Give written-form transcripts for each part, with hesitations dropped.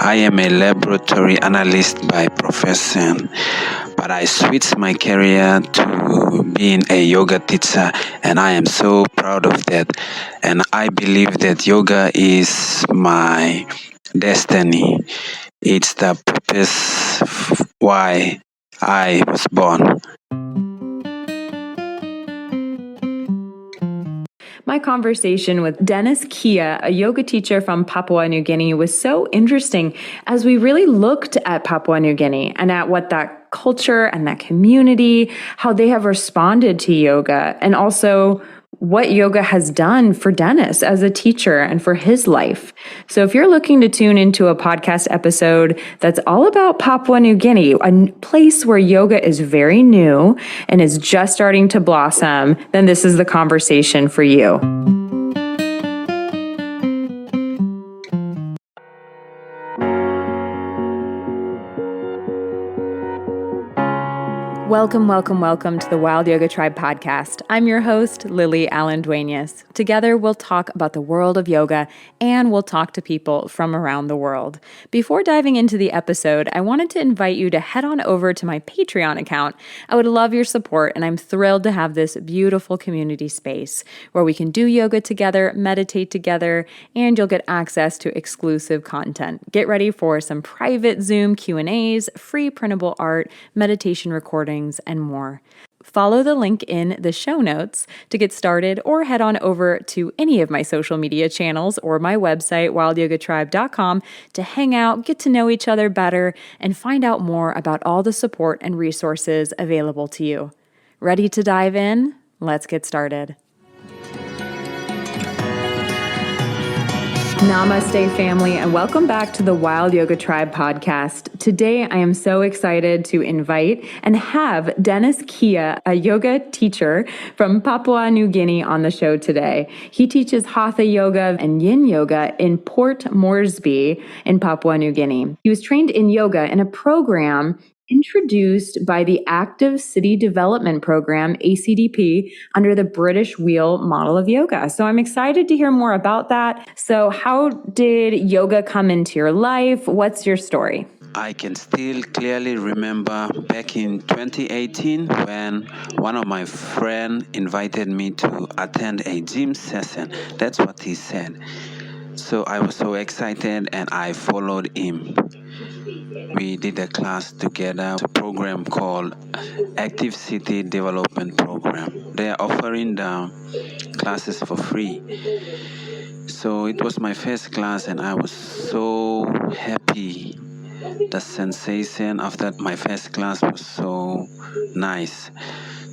I am a laboratory analyst by profession, but I switched my career to being a yoga teacher, and I am so proud of that. And I believe that yoga is my destiny. It's the purpose why I was born. My conversation with Dennis Kia, a yoga teacher from Papua New Guinea, was so interesting as we really looked at Papua New Guinea and at what that culture and that community, how they have responded to yoga, and also what yoga has done for Dennis as a teacher and for his life. So if you're looking to tune into a podcast episode that's all about Papua New Guinea, a place where yoga is very new and is just starting to blossom, then this is the conversation for you. Welcome to the Wild Yoga Tribe podcast. I'm your host, Lily Allen Duenas. Together, we'll talk about the world of yoga and we'll talk to people from around the world. Before diving into the episode, I wanted to invite you to head on over to my Patreon account. I would love your support, and I'm thrilled to have this beautiful community space where we can do yoga together, meditate together, and you'll get access to exclusive content. Get ready for some private Zoom Q&As, free printable art, meditation recordings, and more. Follow the link in the show notes to get started, or head on over to any of my social media channels or my website, wildyogatribe.com, to hang out, get to know each other better, and find out more about all the support and resources available to you. Ready to dive in? Let's get started. Namaste, family, and welcome back to the Wild Yoga Tribe podcast. Today, I am so excited to invite and have Dennis Kia, a yoga teacher from Papua New Guinea, on the show today. He teaches Hatha Yoga and Yin Yoga in Port Moresby in Papua New Guinea. He was trained in yoga in a program introduced by the Active City Development Program, ACDP, under the British Wheel model of yoga. So I'm excited to hear more about that. So how did yoga come into your life? What's your story? I can still clearly remember back in 2018 when one of my friends invited me to attend a gym session. That's what he said. So I was so excited and I followed him. We did a class together, a program called Active City Development Program. They are offering the classes for free. So it was my first class and I was so happy. The sensation after my first class was so nice.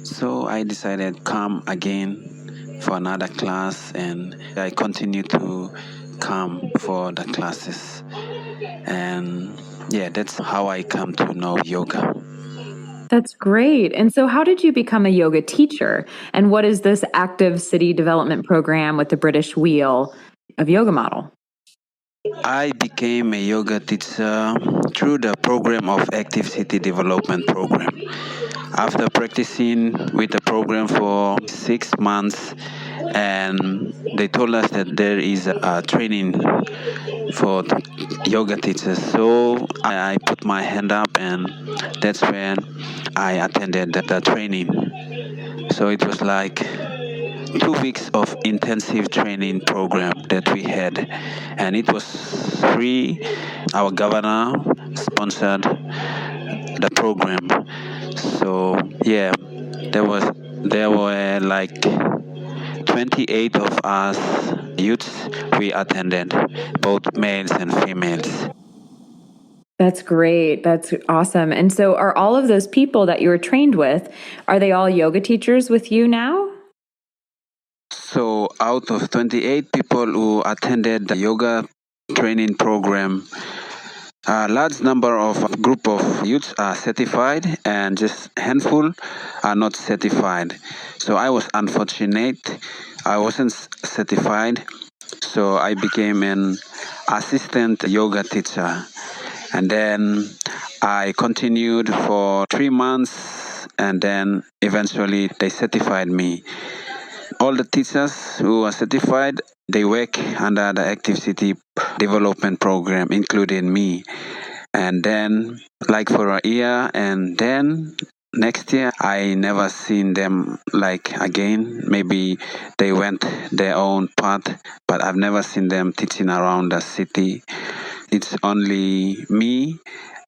So I decided to come again for another class, and I continued to come for the classes. And yeah, that's how I come to know yoga. That's great. And so how did you become a yoga teacher? And what is this Active City Development Program with the British Wheel of yoga model? I became a yoga teacher through the program of Active City Development Program. After practicing with the program for 6 months, and they told us that there is a training for yoga teachers. So I put my hand up, and that's when I attended the training. So it was like 2 weeks of intensive training program that we had, and it was free. Our governor sponsored the program. So yeah, there were like 28 of us youths. We attended, both males and females. That's great. That's awesome. And so are all of those people that you were trained with, are they all yoga teachers with you now? So out of 28 people who attended the yoga training program, a large number of group of youths are certified and just handful are not certified. So I was unfortunate. I wasn't certified. So I became an assistant yoga teacher. And then I continued for 3 months, and then eventually they certified me. all the teachers who are certified, they work under the Active City Development Program, including me. And then, like for a year, and then next year, I never seen them like again. Maybe they went their own path, but I've never seen them teaching around the city. It's only me.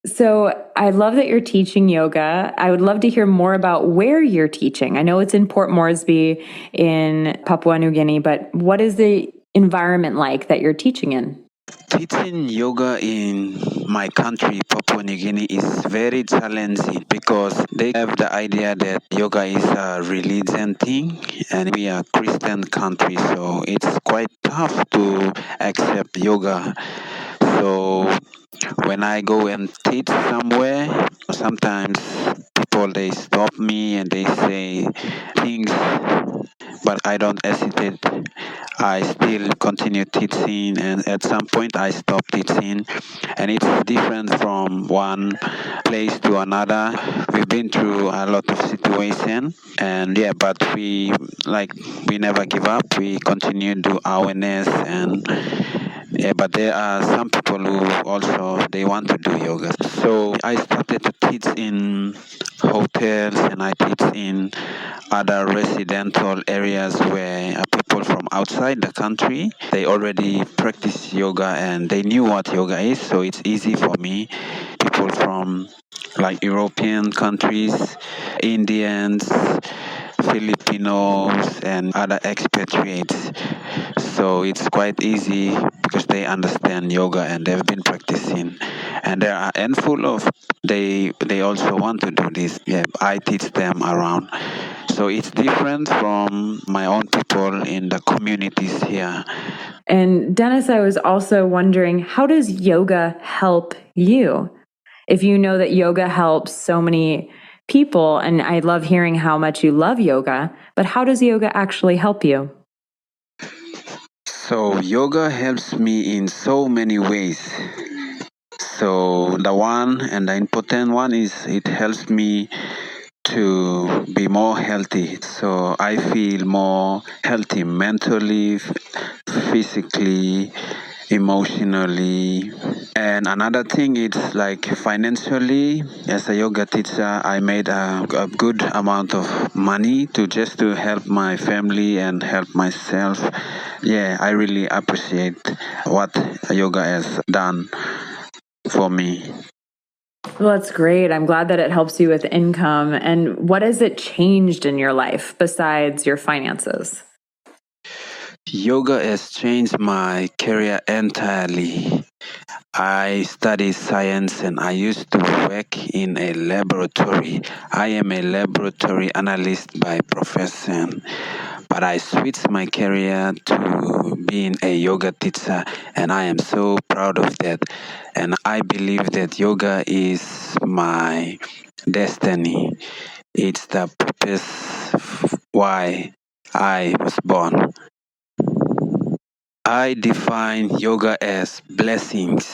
So I love that you're teaching yoga. I would love to hear more about where you're teaching. I know it's in Port Moresby in Papua New Guinea, but what is the environment like that you're teaching in? Teaching yoga in my country, Papua New Guinea, is very challenging because they have the idea that yoga is a religion thing and we are a Christian country, so it's quite tough to accept yoga. So when I go and teach somewhere, sometimes people they stop me and they say things, but I don't hesitate. I still continue teaching, and at some point I stop teaching, and it's different from one place to another. We've been through a lot of situation, and yeah, but we never give up. We continue to do awareness and. Yeah, but there are some people who also they want to do yoga. So I started to teach in hotels and I teach in other residential areas where people from outside the country they already practice yoga and they knew what yoga is, so it's easy for me. People from like European countries, Indians, Filipinos, and other expatriates. So it's quite easy because they understand yoga and they've been practicing. And there are a handful of they also want to do this. Yeah, I teach them around. So it's different from my own people in the communities here. And Dennis, I was also wondering, how does yoga help you? If you know that yoga helps so many people, and I love hearing how much you love yoga, but how does yoga actually help you? So yoga helps me in so many ways. So the one and the important one is it helps me to be more healthy. So I feel more healthy mentally, physically, emotionally. And another thing is like financially, as a yoga teacher, I made a good amount of money to help my family and help myself. Yeah, I really appreciate what yoga has done for me. Well, that's great. I'm glad that it helps you with income. And what has it changed in your life besides your finances? Yoga has changed my career entirely. I study science and I used to work in a laboratory. I am a laboratory analyst by profession, but I switched my career to being a yoga teacher, and I am so proud of that. And I believe that yoga is my destiny. It's the purpose why I was born. I define yoga as blessings.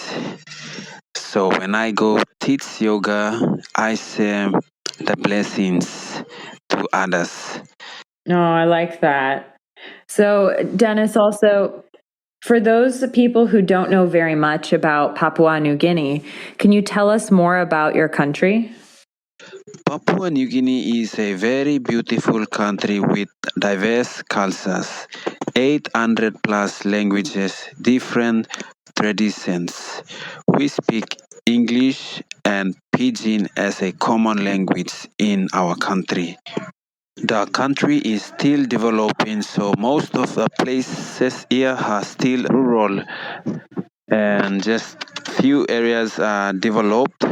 So when I go teach yoga, I share the blessings to others. No, I like that. So, Dennis, also, for those people who don't know very much about Papua New Guinea, can you tell us more about your country? Papua New Guinea is a very beautiful country with diverse cultures, 800 plus languages, different traditions. We speak English and Pidgin as a common language in our country. The country is still developing, so most of the places here are still rural and just few areas are developed.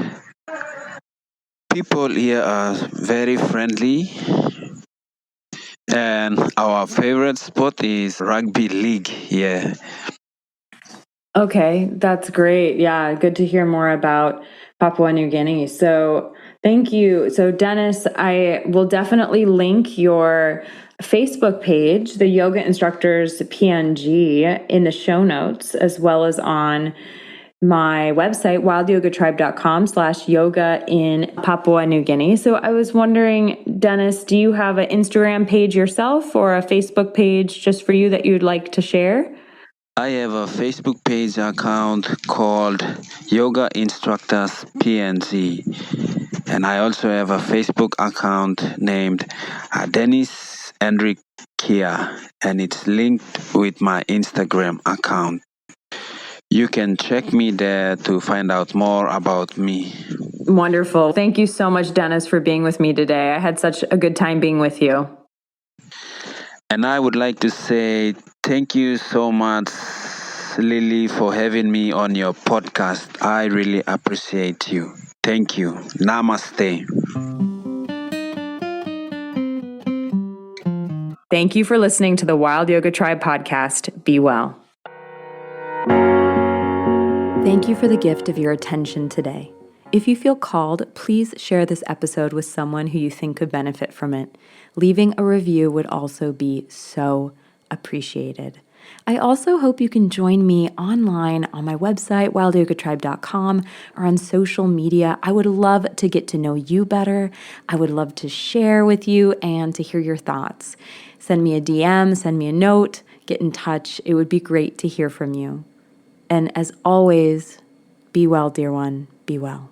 People here are very friendly, and our favorite sport is rugby league. Yeah. Okay, that's great. Yeah, good to hear more about Papua New Guinea. So, thank you. So, Dennis, I will definitely link your Facebook page, the Yoga Instructors PNG, in the show notes, as well as on my website, wildyogatribe.com/yoga in Papua New Guinea. So I was wondering, Dennis, do you have an Instagram page yourself or a Facebook page just for you that you'd like to share? I have a Facebook page account called Yoga Instructors PNG. And I also have a Facebook account named Dennis Enrique Kia, and it's linked with my Instagram account. You can check me there to find out more about me. Wonderful. Thank you so much, Dennis, for being with me today. I had such a good time being with you. And I would like to say thank you so much, Lily, for having me on your podcast. I really appreciate you. Thank you. Namaste. Thank you for listening to the Wild Yoga Tribe podcast. Be well. Thank you for the gift of your attention today. If you feel called, please share this episode with someone who you think could benefit from it. Leaving a review would also be so appreciated. I also hope you can join me online on my website, wildyogatribe.com, or on social media. I would love to get to know you better. I would love to share with you and to hear your thoughts. Send me a DM, send me a note, get in touch. It would be great to hear from you. And as always, be well, dear one, be well.